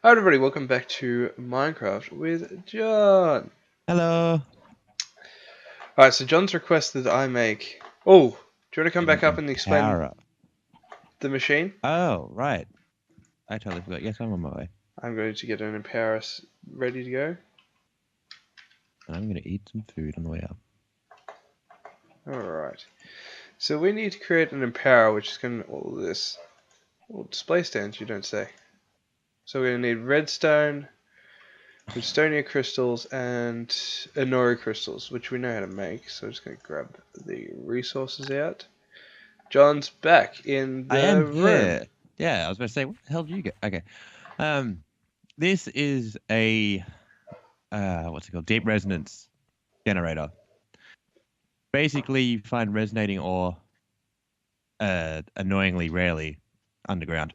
Hi everybody, welcome back to Minecraft with John. Hello. Alright, so John's requested that I make... Oh, do you want to come An back up and explain empower. the machine? Oh, right. I totally forgot. Yes, I'm on my way. I'm going to get an Empower ready to go. And I'm going to eat some food on the way up. Alright, so we need to create an Empower which is going to... all this. Oh, display stands, you don't say. So we're going to need redstone, redstonia crystals, and Inori crystals, which we know how to make. So I'm just going to grab the resources out. John's back in I the am room. here. Yeah, I was going to say, what the hell did you get? Okay. This is a, what's it called? Deep resonance generator. Basically, you find resonating ore, annoyingly rarely underground.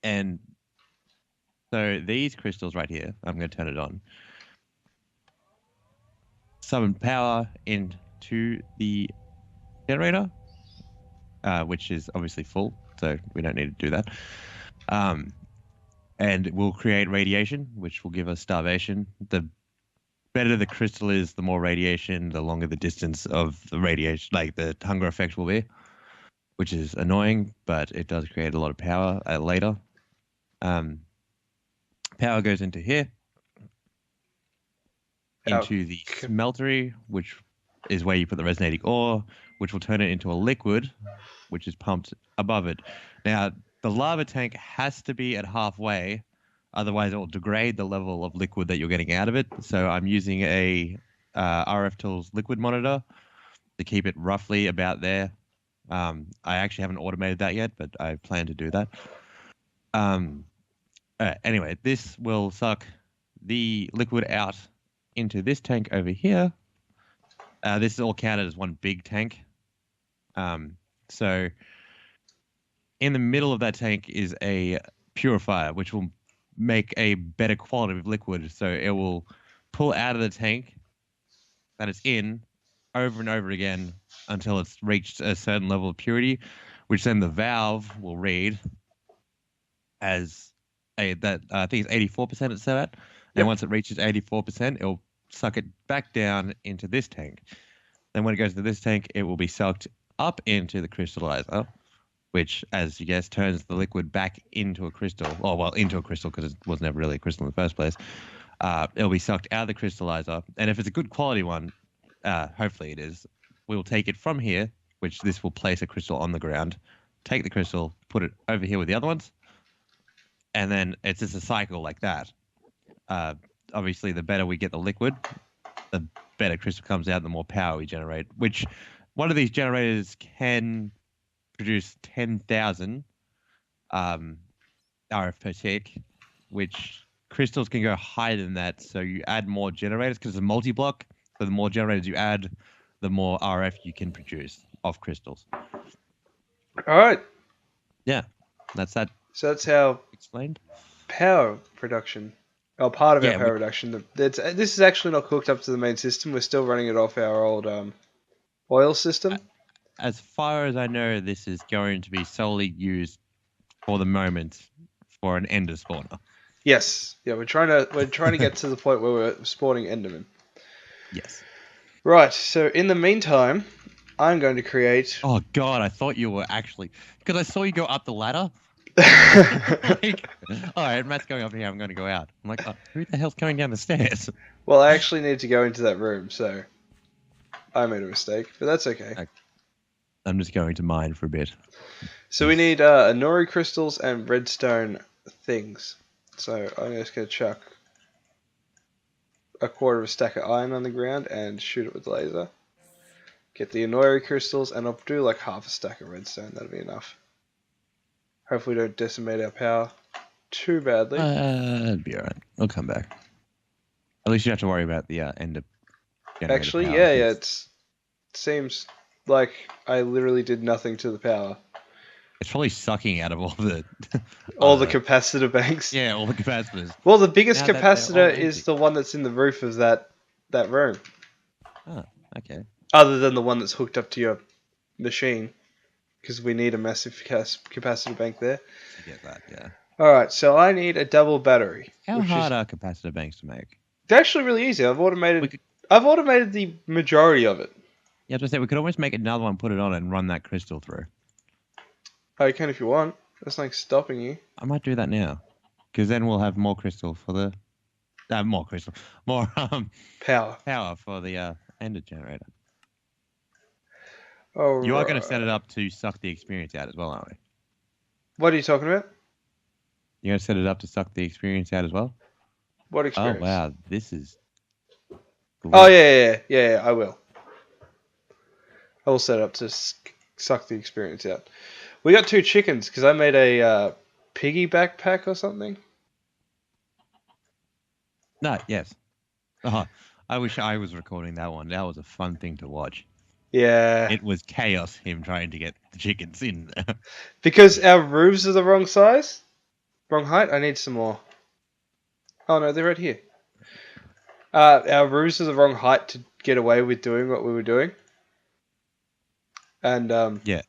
And so these crystals right here, I'm going to turn it on. Summon power into the generator, which is obviously full, so we don't need to do that. And it will create radiation, which will give us starvation. The better the crystal is, the more radiation, the longer the distance of the radiation, like the hunger effect will be, which is annoying, but it does create a lot of power later. Power goes into here, into the smeltery, which is where you put the resonating ore, which will turn it into a liquid, which is pumped above it. Now, the lava tank has to be at halfway, otherwise it will degrade the level of liquid that you're getting out of it. So I'm using a RF Tools liquid monitor to keep it roughly about there. I actually haven't automated that yet, but I plan to do that. Anyway, this will suck the liquid out into this tank over here. This is all counted as one big tank. So in the middle of that tank is a purifier, which will make a better quality of liquid. So it will pull out of the tank that it's in over and over again until it's reached a certain level of purity, which then the valve will read as I think it's 84% it's set at. And once it reaches 84%, it'll suck it back down into this tank. Then when it goes to this tank, it will be sucked up into the crystallizer, which, as you guess, turns the liquid back into a crystal. Oh, well, into a crystal because it was never really a crystal in the first place. It'll be sucked out of the crystallizer. And if it's a good quality one, hopefully it is, we'll take it from here, which this will place a crystal on the ground, take the crystal, put it over here with the other ones, and then it's just a cycle like that. Obviously, the better we get the liquid, the better crystal comes out, the more power we generate, which one of these generators can produce 10,000 RF per tick, which crystals can go higher than that. So you add more generators because it's a multi-block. So the more generators you add, the more RF you can produce off crystals. All right. Yeah, that's that. So that's how Explained. power production, or part of our power production. This is actually not hooked up to the main system. We're still running it off our old oil system. As far as I know, this is going to be solely used for the moment for an ender spawner. Yes. Yeah, we're trying to get to the point where we're spawning Enderman. Yes. Right. So in the meantime, I'm going to create. Oh God, I thought you were actually, because I saw you go up the ladder. Like, all right, Matt's going up here. I'm going to go out. I'm like, oh, who the hell's coming down the stairs? Well, I actually need to go into that room, so I made a mistake, but that's okay. I'm just going to mine for a bit. So we need Inori crystals and redstone things. So I'm just going to chuck a quarter of a stack of iron on the ground and shoot it with the laser. Get the Inori crystals, and I'll do like half a stack of redstone. That'll be enough. Hopefully we don't decimate our power too badly. It'd be alright. I'll come back. At least you don't have to worry about the end of Actually, power. yeah, it seems like I literally did nothing to the power. It's probably sucking out of all the all the capacitor banks. Yeah, all the capacitors. Well, the biggest capacitor is the one that's in the roof of that room. Oh, okay. Other than the one that's hooked up to your machine, because we need a massive capacitor bank there. To get that, yeah. Alright, so I need a double battery. How which hard is are capacitor banks to make? They're actually really easy. I've automated We the majority of it. Yeah, I was gonna say we could almost make another one, put it on, and run that crystal through. Oh, you can if you want. That's like stopping you. I might do that now, because then we'll have more crystal for the more Power. power for the ender generator. Oh, You are going to set it up to suck the experience out as well, aren't we? What are you talking about? You're going to set it up to suck the experience out as well? What Oh, experience? wow. This is... Oh, yeah, I will. I will set it up to suck the experience out. We got 2 chickens because I made a piggy backpack or something. No, yes. Oh, I wish I was recording that one. That was a fun thing to watch. Yeah. It was chaos, him trying to get the chickens in there. Because our roofs are the wrong size? Wrong height? I need some more. Oh, no, they're right here. Our roofs are the wrong height to get away with doing what we were doing. And, Yeah.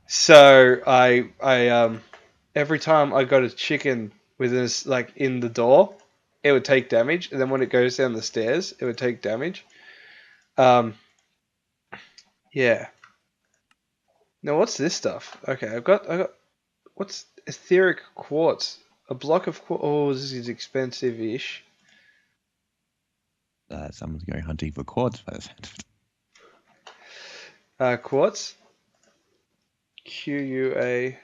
So I every time I got a chicken within like in the door, it would take damage, and then when it goes down the stairs, it would take damage. Yeah. Now what's this stuff? Okay, I got what's etheric quartz? A block of quartz. Oh, this is expensive-ish. Someone's going hunting for quartz by the sound of it. Quartz. QUA.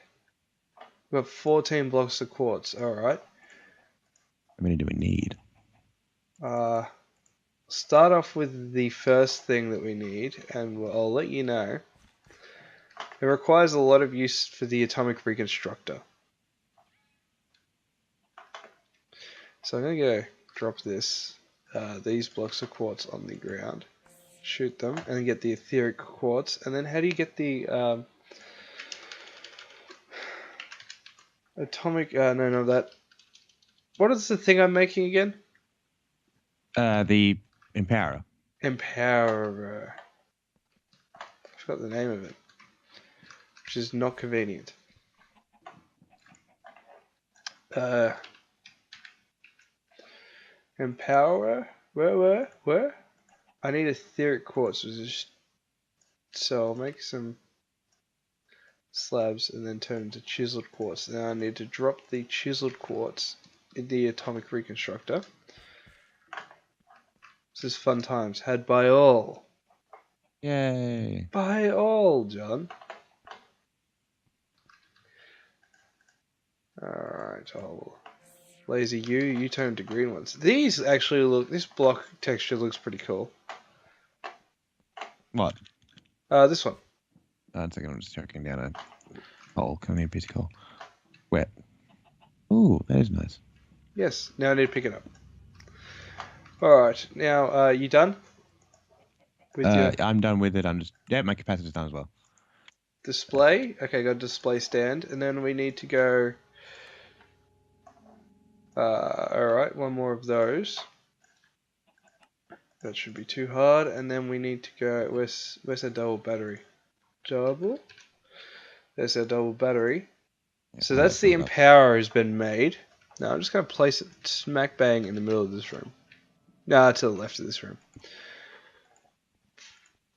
We've got 14 blocks of quartz. All right. How many do we need? Start off with the first thing that we need, and I'll let you know. It requires a lot of use for the atomic reconstructor. So I'm going to go drop these blocks of quartz on the ground, shoot them, and then get the etheric quartz. And then how do you get the atomic, no, that. What is the thing I'm making again? The Empowerer. Empowerer. I forgot the name of it, which is not convenient. Empowerer? Where? I need etheric quartz, so I'll make some slabs and then turn into chiseled quartz. Now I need to drop the chiseled quartz in the atomic reconstructor. This is fun times, had by all. Yay. By all, John. Alright, I'll laser you turn to green ones. These actually look, this block texture looks pretty cool. What? This one. One second, I'm just choking down a hole. Come here, piece of coal. Wet. Ooh, that is nice. Yes, now I need to pick it up. Alright, now, you done? I'm done with it. Yeah, my capacitor's done as well. Display. Okay, got a display stand, and then we need to go. Alright, one more of those. That should be too hard, and then we need to go. Where's our double battery? Double. There's our double battery. Yeah, So that's the Empower has been made. Now I'm just going to place it smack bang in the middle of this room. No, to the left of this room.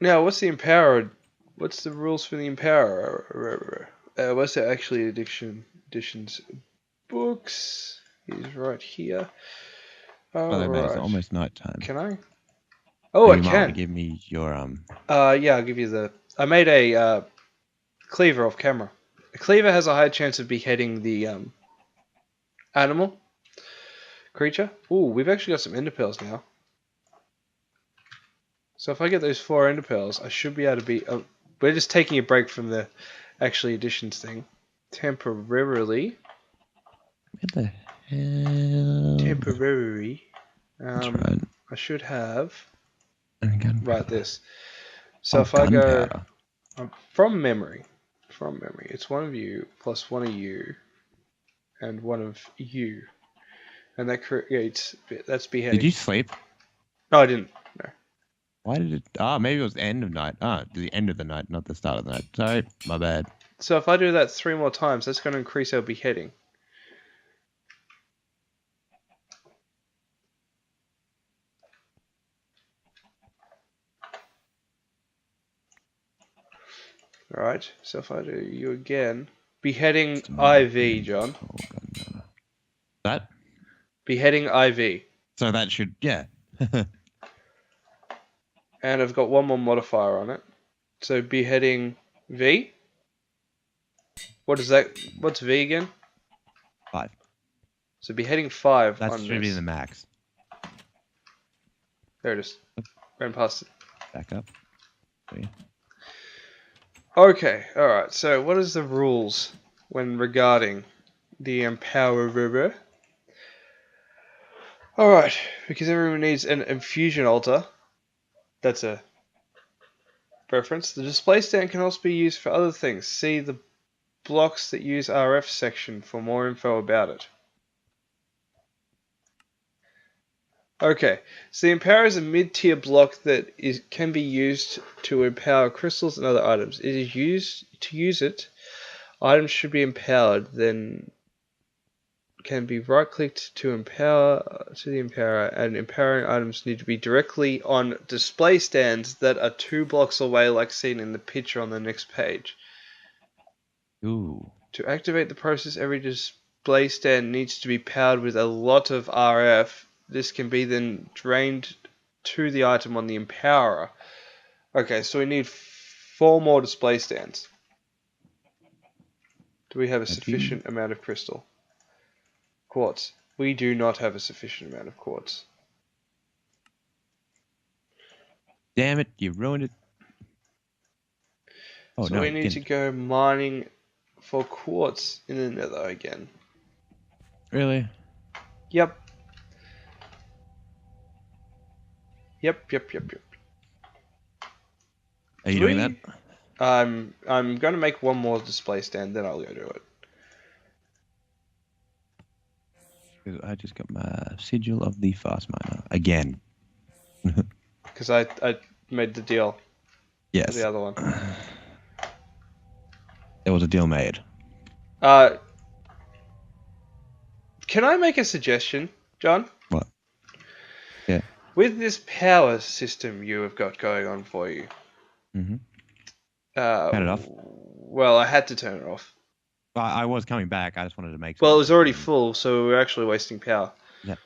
Now, what's the Empower? What's the rules for the Empower? What's the actually additions books? He's right here. Well, mate, it's almost night time. Can I? Oh, I you can. Might give me your Yeah, I'll give you the. I made a cleaver off camera. A cleaver has a high chance of beheading the animal creature. Ooh, we've actually got some ender pearls now. So if I get those 4 ender pearls, I should be able to be. We're just taking a break from the actually additions thing temporarily. Where the hell? Temporary. That's right. I should have. Right, this. So if I go from memory, it's one of you plus one of you, and one of you, and that creates. That's beheading. Did you sleep? No, I didn't. No. Why did it? Maybe it was the end of night. The end of the night, not the start of the night. Sorry, my bad. So if I do that 3 more times, that's going to increase our beheading. Alright, so if I do you again. Beheading IV, John. That? Beheading IV. So that should, yeah. And I've got one more modifier on it. So beheading V. What is that? What's V again? 5. So beheading 5 That on should be this. the max. There it is. Ran past it. Back up. See? Okay, alright. So what is the rules when regarding the Empowerer? Alright, because everyone needs an infusion altar. That's a preference. The display stand can also be used for other things. See the blocks that use RF section for more info about it. Okay, so the Empower is a mid-tier block that can be used to empower crystals and other items. It is used to use it. Items should be empowered, then can be right-clicked to empower to the Empower, and empowering items need to be directly on display stands that are 2 blocks away, like seen in the picture on the next page. Ooh. To activate the process, every display stand needs to be powered with a lot of RF. This can be then drained to the item on the Empowerer. Okay, so we need 4 more display stands. Do we have a sufficient amount of crystal? Quartz. We do not have a sufficient amount of quartz. Damn it, you ruined it. Oh, So no, we you need to didn't. go mining for quartz in the nether again. Really? Yep. Yep. Are you doing that? I'm going to make one more display stand, then I'll go do it. 'Cause I just got my sigil of the fast miner again. Because I made the deal for Yes. the other one. There was a deal made. Can I make a suggestion, John? What? Yeah. With this power system you have got going on for you. Mm-hmm. Turn it off? Well, I had to turn it off. I was coming back. I just wanted to make. Well, it was already full, so we're actually wasting power. Yeah.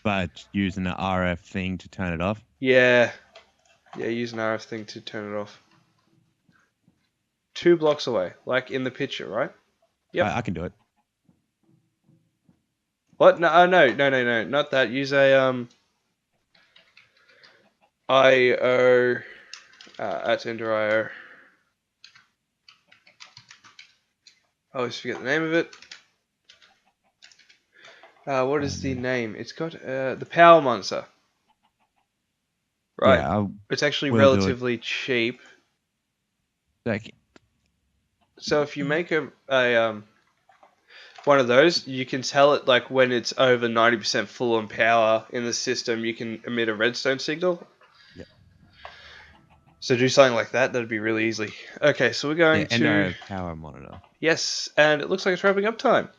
But using the RF thing to turn it off. Yeah. Yeah, use an RF thing to turn it off. 2 blocks away, like in the picture, right? Yep. I can do it. What? No, no, not that. Use a IO at Ender IO. I always forget the name of it. What is the name? It's got the Power Monster. Right. Yeah, it's actually will do it. relatively cheap. Second. So if you make a one of those, you can tell it like when it's over 90% full on power in the system, you can emit a redstone signal. Yeah. So do something like that. That'd be really easy. Okay, so we're going to Ender power monitor. Yes, and it looks like it's wrapping up time.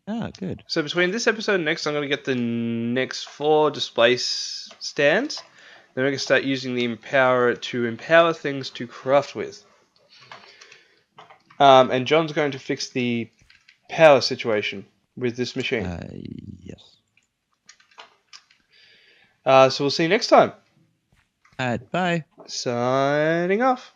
Ah, good. So between this episode and next, I'm going to get the next 4 display stands. Then we're going to start using the Empower to empower things to craft with. And John's going to fix the power situation with this machine. Yes. So we'll see you next time. Bye. Signing off.